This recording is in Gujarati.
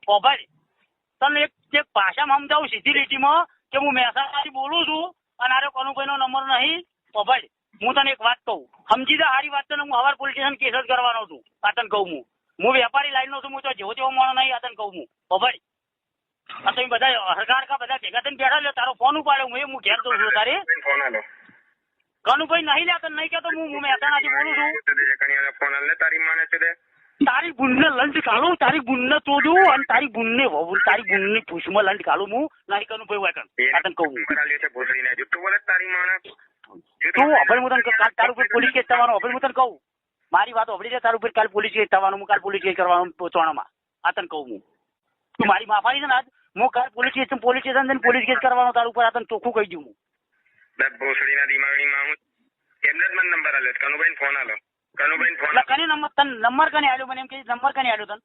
ભાઈ તને એક ભાષામાં સમજાવું સીધી લીટીમાં કે હું મહેસાણાથી બોલું છું અને આરે કનુભાઈનો નંબર નહીં. ભાઈ હું તને એક વાત કહું, સમજી જા સારી વાત. તને હું હવાર પોલીસ સ્ટેશન કેસ જ કરવાનો છું. આ તને કહું હું વેપારી લાઈનનો છું. હું તો જેવો તેવો માણસ નહીં. આ તને કહું ભાઈ આ તમે બધા હરકાર બધા ભેગા થઈને બેઠા લે. તારો ફોન ઉપાડ્યો હું ઘેર દઉં છું. તારે કનુભાઈ નહીં લે તને નહીં કહેતો. હું મહેસાણાથી બોલું છું. તારી બુનને લંચ કાઢું, તારી બુનને તોડું અને તારી બુનની પૂછમાં લંચ કાઢું હું નહીં. કનુભાઈ વાકણ આ તને કહું તું હવે હું તને કાલ તારું ઉપર પોલીસ કેસ થવાનો. હવે હું તને કહું મારી વાત હોભળી છે. તારું ઉપર કાલ પોલીસ કેસ થવાનું. હું કાલ પોલીસ કેસ કરવાનું ચોણામાં. આ તને કહું હું તું મારી માફાની છે ને આજ હું કાલ પોલીસ સ્ટેશન પોલીસ કેસ કરવાનો તારું ઉપર. આ તને ચોખ્ખું કહી દઉં હું. ભોસડીના દિમાગણીમાં હું એમને જ મને નંબર આલ્યો. કનુભાઈ ફોન આલો. કનુભાઈ ફોન કને નંબર કને આલ્યો મને એમ કે નંબર કને આલ્યો તને